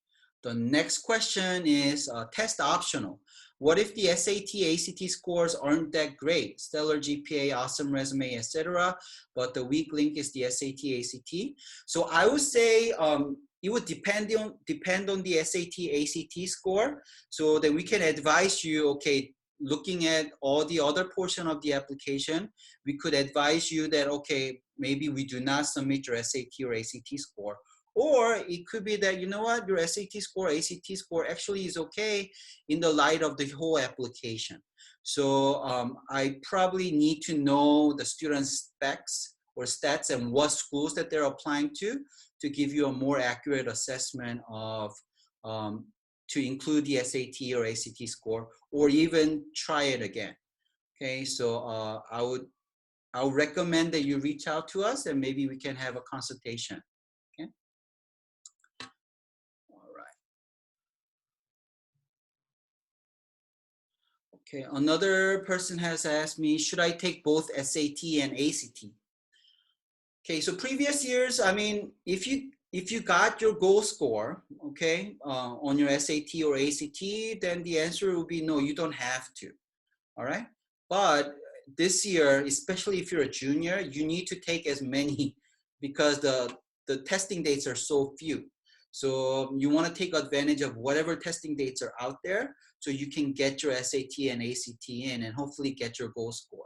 The next question is test optional. What if the SAT, ACT scores aren't that great? Stellar GPA, awesome resume, etc. But the weak link is the SAT, ACT. So I would say it would depend on the SAT, ACT score. So then we can advise you, okay, looking at all the other portion of the application, we could advise you that, okay, maybe we do not submit your SAT or ACT score. Or it could be that, you know what, your SAT score, ACT score actually is okay in the light of the whole application. So I probably need to know the student's specs or stats and what schools that they're applying to give you a more accurate assessment of to include the SAT or ACT score, or even try it again. Okay, so I would recommend that you reach out to us and maybe we can have a consultation. Okay. All right. Okay, another person has asked me, should I take both SAT and ACT? Okay, so previous years, I mean, if you got your goal score, okay, on your SAT or ACT, then the answer will be no, you don't have to. All right, but this year, especially if you're a junior, you need to take as many because the testing dates are so few. So you want to take advantage of whatever testing dates are out there so you can get your SAT and ACT in and hopefully get your goal score.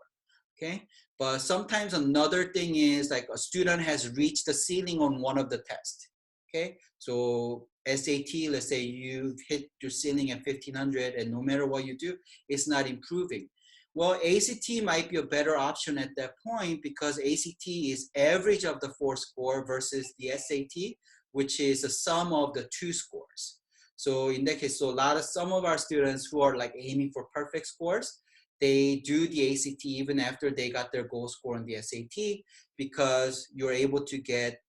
Okay, but sometimes another thing is like a student has reached the ceiling on one of the tests. Okay, so SAT, let's say you've hit your ceiling at 1500 and no matter what you do, it's not improving. Well, ACT might be a better option at that point because ACT is average of the 4 score versus the SAT, which is the sum of the 2 scores. So in that case, so some of our students who are like aiming for perfect scores, they do the ACT even after they got their goal score on the SAT because you're able to get,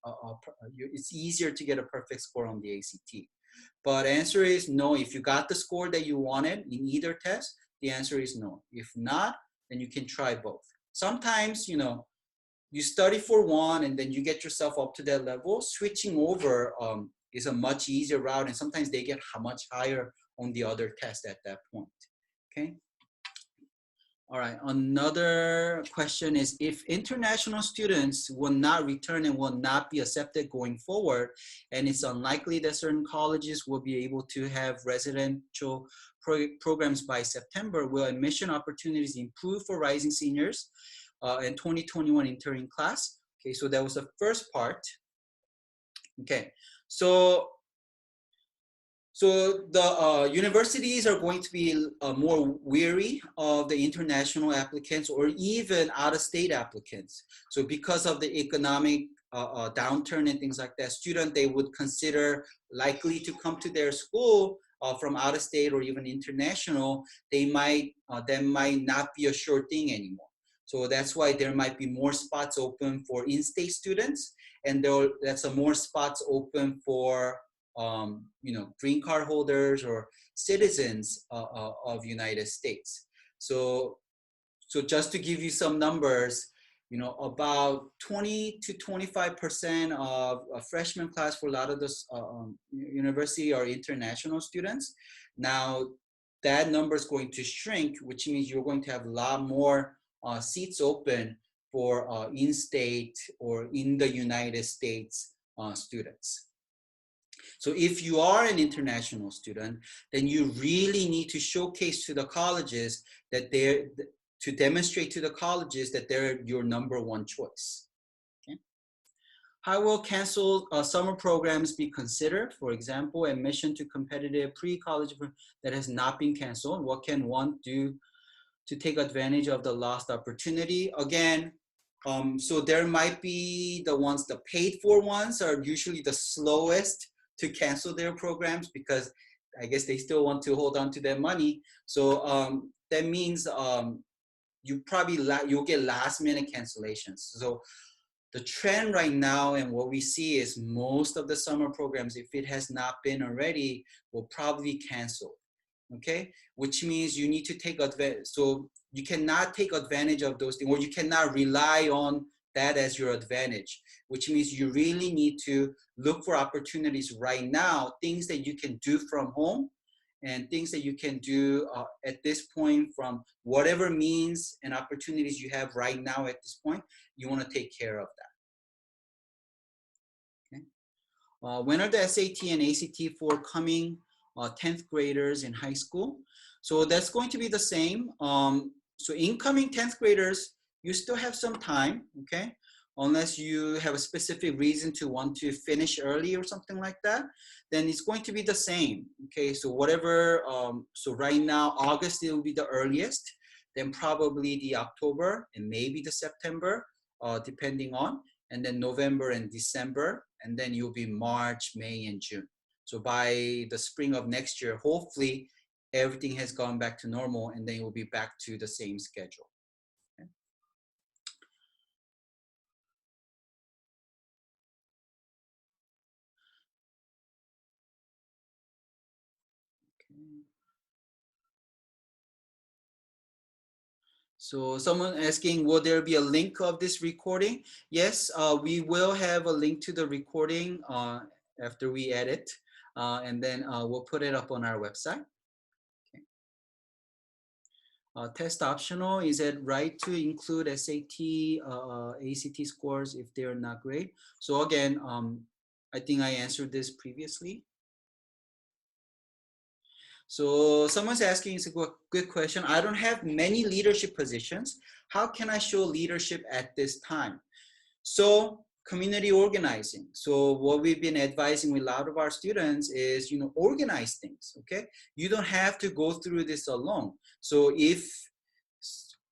it's easier to get a perfect score on the ACT. But answer is no. If you got the score that you wanted in either test, the answer is no. If not, then you can try both. Sometimes, you study for one and then you get yourself up to that level. Switching over is a much easier route, and sometimes they get much higher on the other test at that point. Okay. All right, another question is, if international students will not return and will not be accepted going forward, and it's unlikely that certain colleges will be able to have residential programs by September, will admission opportunities improve for rising seniors in 2021 entering class? Okay, so that was the first part. Okay, so the universities are going to be more wary of the international applicants or even out-of-state applicants. So because of the economic downturn and things like that, they would consider likely to come to their school from out-of-state or even international, that might not be a sure thing anymore. So that's why there might be more spots open for in-state students, and that's more spots open for green card holders or citizens of United States. So just to give you some numbers, about 20 to 25% of a freshman class for a lot of this university are international students. Now that number is going to shrink, which means you're going to have a lot more seats open for in-state or in the United States students. So if you are an international student, then you really need to showcase to the colleges that to demonstrate to the colleges that they're your number one choice. Okay. How will canceled summer programs be considered? For example, admission to competitive pre-college that has not been canceled. What can one do to take advantage of the lost opportunity? Again, so there might be the paid for ones are usually the slowest to cancel their programs because I guess they still want to hold on to their money. So that means you'll get last minute cancellations. So the trend right now and what we see is most of the summer programs, if it has not been already, will probably cancel. Okay, which means you need to take advantage. So you cannot take advantage of those things, or you cannot rely on that as your advantage, which means you really need to look for opportunities right now, things that you can do from home and things that you can do at this point from whatever means and opportunities you have right now at this point, you want to take care of that. Okay. When are the SAT and ACT for coming 10th graders in high school? So that's going to be the same. So incoming 10th graders, you still have some time, okay? Unless you have a specific reason to want to finish early or something like that, then it's going to be the same, okay? So whatever, so right now, August, it will be the earliest, then probably the October and maybe the September, depending on, and then November and December, and then you'll be March, May, and June. So by the spring of next year, hopefully everything has gone back to normal and then you'll be back to the same schedule. Okay. Okay. So someone asking, will there be a link of this recording? Yes, we will have a link to the recording after we edit, and then we'll put it up on our website. Okay. Test optional, is it right to include SAT, ACT scores if they're not great? So again, I think I answered this previously. So someone's asking, it's a good question. I don't have many leadership positions. How can I show leadership at this time? So community organizing. So what we've been advising with a lot of our students is, organize things, okay? You don't have to go through this alone.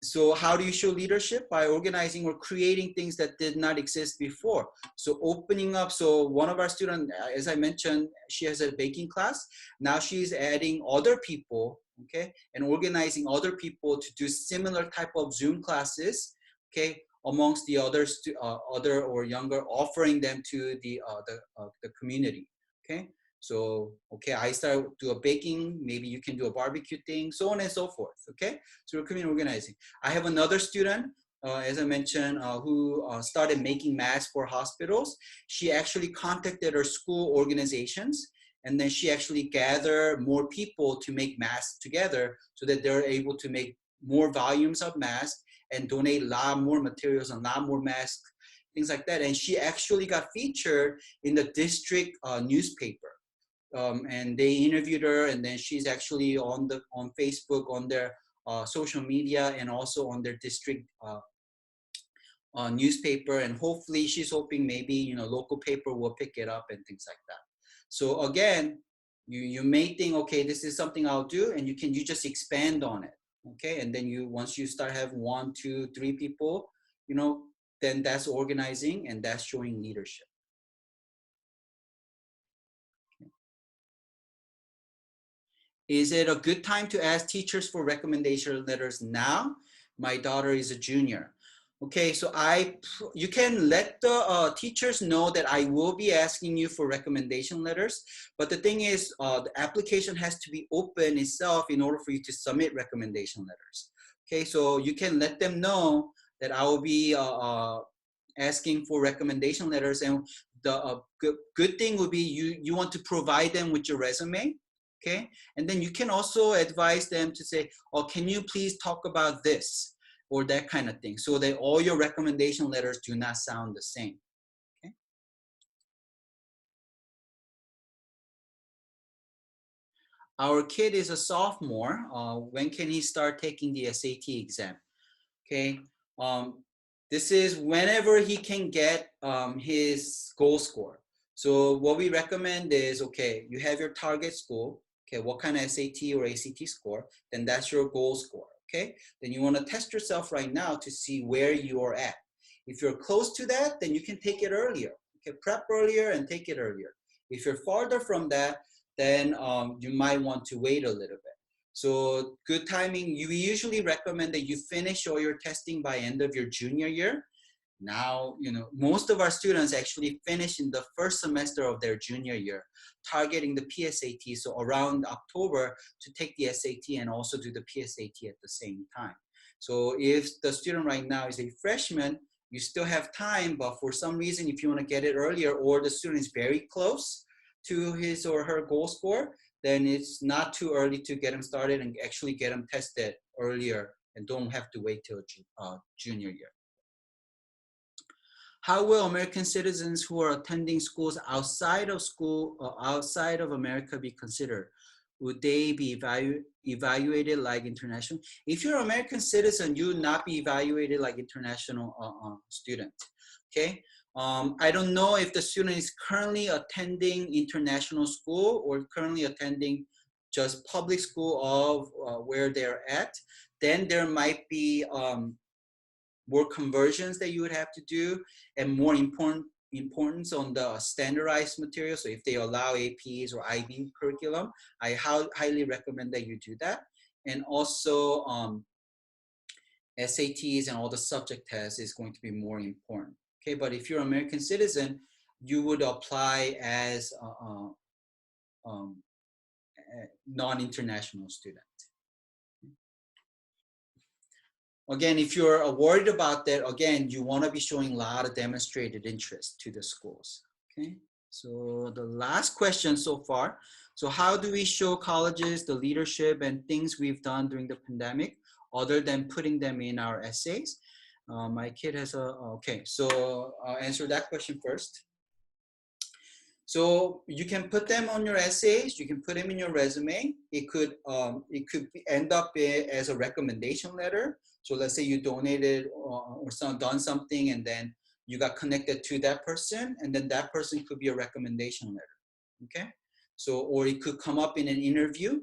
So how do you show leadership? By organizing or creating things that did not exist before. So opening up, so one of our students, as I mentioned, she has a baking class. Now she's adding other people, okay, and organizing other people to do similar type of Zoom classes, okay, amongst the others, other or younger, offering them to the community, okay? So, okay, I start do a baking, maybe you can do a barbecue thing, so on and so forth, okay? So we're community organizing. I have another student, as I mentioned, who started making masks for hospitals. She actually contacted her school organizations, and then she actually gathered more people to make masks together so that they're able to make more volumes of masks and donate a lot more materials and a lot more masks, things like that. And she actually got featured in the district newspaper. And they interviewed her, and then she's actually on Facebook, on their social media, and also on their district newspaper. And hopefully she's hoping maybe local paper will pick it up and things like that. So again, you may think, okay, this is something I'll do, and you just expand on it, okay? And then once you start having 1, 2, 3 people, then that's organizing and that's showing leadership. Is it a good time to ask teachers for recommendation letters now? My daughter is a junior. Okay, so you can let the teachers know that I will be asking you for recommendation letters, but the thing is, the application has to be open itself in order for you to submit recommendation letters. Okay, so you can let them know that I will be asking for recommendation letters, and the good thing would be you want to provide them with your resume. Okay, and then you can also advise them to say, oh, can you please talk about this? or that kind of thing, so that all your recommendation letters do not sound the same. Okay. Our kid is a sophomore. When can he start taking the SAT exam? Okay. This is whenever he can get his goal score. So what we recommend is, okay, you have your target school. Okay, what kind of SAT or ACT score? Then that's your goal score. Okay, then you want to test yourself right now to see where you are at. If you're close to that, then you can take it earlier. Okay, prep earlier and take it earlier. If you're farther from that, then you might want to wait a little bit. So good timing, we usually recommend that you finish all your testing by end of your junior year. Now, most of our students actually finish in the first semester of their junior year, targeting the PSAT, so around October to take the SAT and also do the PSAT at the same time. So if the student right now is a freshman, you still have time, but for some reason, if you want to get it earlier, or the student is very close to his or her goal score, then it's not too early to get them started and actually get them tested earlier and don't have to wait till junior year. How will American citizens who are attending schools outside of outside of America be considered? Would they be evaluated like international? If you're an American citizen, you would not be evaluated like international student, okay? I don't know if the student is currently attending international school or currently attending just public school of where they're at. Then there might be more conversions that you would have to do, and more importance on the standardized material. So if they allow APs or IB curriculum, I highly recommend that you do that. And also SATs and all the subject tests is going to be more important. Okay, but if you're an American citizen, you would apply as a non-international student. Again, if you're worried about that, again, you want to be showing a lot of demonstrated interest to the schools. Okay, so the last question so far. So how do we show colleges the leadership and things we've done during the pandemic other than putting them in our essays? My kid has okay, so I'll answer that question first. So you can put them on your essays, you can put them in your resume. It could end up as a recommendation letter. So let's say you donated or done something and then you got connected to that person, and then that person could be a recommendation letter, okay? So, or it could come up in an interview,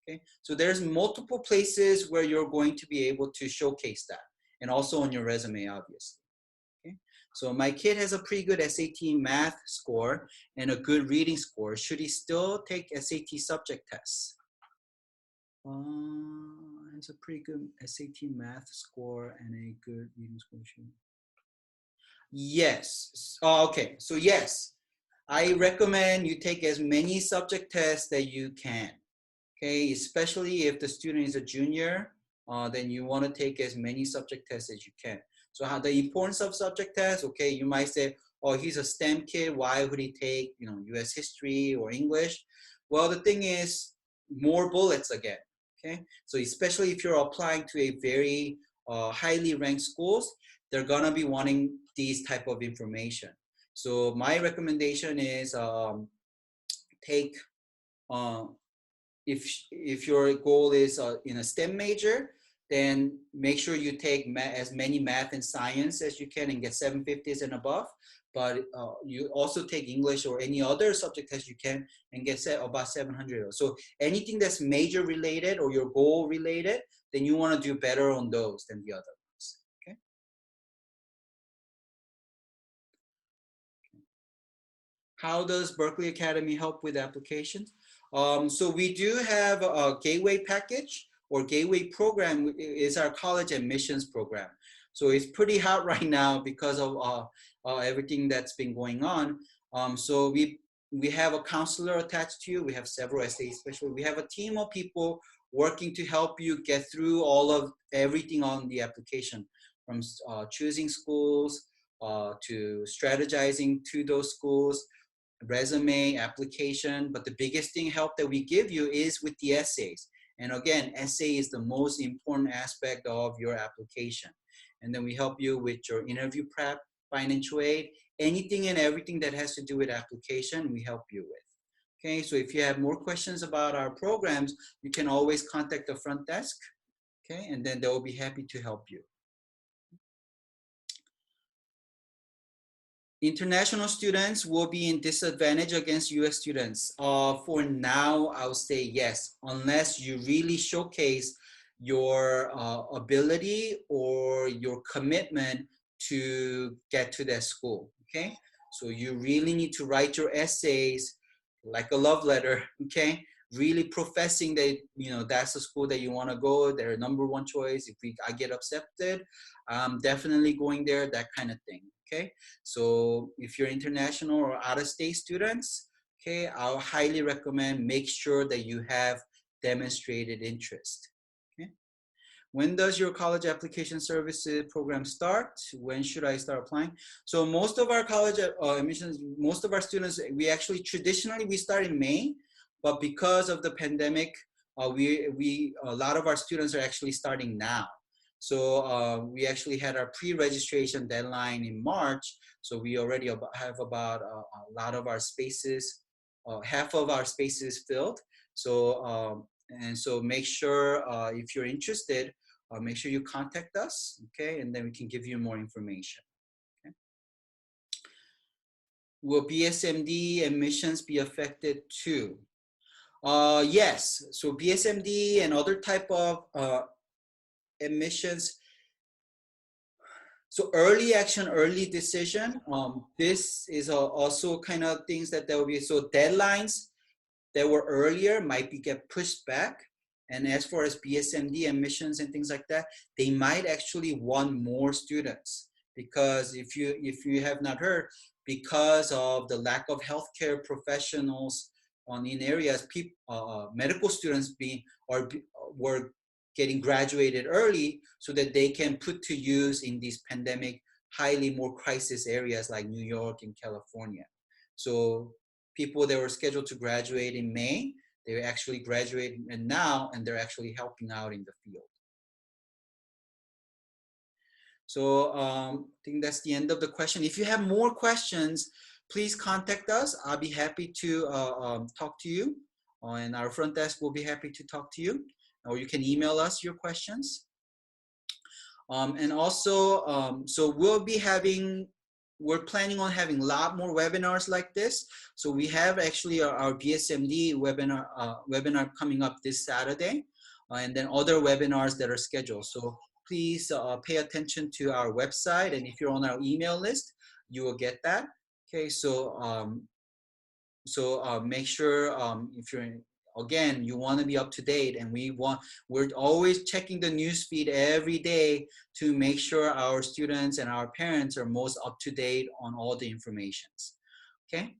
okay? So there's multiple places where you're going to be able to showcase that, and also on your resume, obviously. Okay? So my kid has a pretty good SAT math score and a good reading score. Should he still take SAT subject tests? Has a pretty good SAT math score and a good reading score. Yes. Okay. So yes, I recommend you take as many subject tests that you can. Okay, especially if the student is a junior, then you want to take as many subject tests as you can. So how the importance of subject tests, okay, you might say, oh, he's a STEM kid, why would he take, US history or English? Well, the thing is, more bullets again, okay? So especially if you're applying to a very highly ranked schools, they're gonna be wanting these type of information. So my recommendation is take, if your goal is in a STEM major, then make sure you take as many math and science as you can and get 750s and above. But you also take English or any other subject as you can and get about 700. So anything that's major related or your goal related, then you want to do better on those than the other ones. Okay. How does Berkeley Academy help with applications? So we do have a gateway package, or gateway program is our college admissions program. So it's pretty hot right now because of everything that's been going on. So we have a counselor attached to you. We have several SAE specialists. We have a team of people working to help you get through all of everything on the application, from choosing schools to strategizing to those schools, resume, application. But the biggest thing help that we give you is with the essays. And again, essay is the most important aspect of your application. And then we help you with your interview prep, financial aid, anything and everything that has to do with application, we help you with. Okay, so if you have more questions about our programs, you can always contact the front desk, okay, and then they will be happy to help you. International students will be in disadvantage against US students. For now, I would say yes, unless you really showcase your ability or your commitment to get to that school, okay? So you really need to write your essays like a love letter, okay? Really professing that, you know, that's the school that you want to go, their number one choice. If I get accepted, I'm definitely going there, that kind of thing, okay? So if you're international or out-of-state students, okay, I'll highly recommend make sure that you have demonstrated interest. Okay. When does your college application services program start? When should I start applying? So most of our college admissions, most of our students, we actually traditionally we start in May, but because of the pandemic, a lot of our students are actually starting now. So we actually had our pre-registration deadline in March. So we already have about a lot of our spaces, half of our spaces filled. So and so make sure if you're interested, make sure you contact us, okay? And then we can give you more information. Okay? Will BSMD admissions be affected too? Yes. So BSMD and other type of admissions. So early action, early decision. This is also kind of things that there will be. So deadlines that were earlier might be get pushed back. And as far as BSMD admissions and things like that, they might actually want more students, because if you have not heard, because of the lack of healthcare professionals in areas, medical students were getting graduated early so that they can put to use in these pandemic, highly more crisis areas like New York and California. So people that were scheduled to graduate in May, they're actually graduating now, and they're actually helping out in the field. So I think that's the end of the question. If you have more questions, please contact us. I'll be happy to talk to you, and our front desk will be happy to talk to you, or you can email us your questions. And also, so we're planning on having a lot more webinars like this. So we have actually our BSMD webinar coming up this Saturday, and then other webinars that are scheduled. So please pay attention to our website, and if you're on our email list, you will get that. Okay, so make sure if you're again, you want to be up to date, and we're always checking the news feed every day to make sure our students and our parents are most up to date on all the informations. Okay.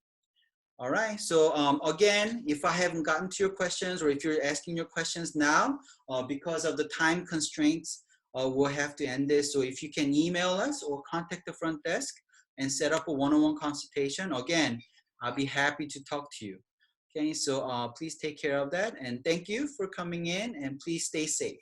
All right. So again, if I haven't gotten to your questions, or if you're asking your questions now, because of the time constraints, we'll have to end this. So if you can email us or contact the front desk and set up a one-on-one consultation, again, I'll be happy to talk to you. Okay, so please take care of that, and thank you for coming in, and please stay safe.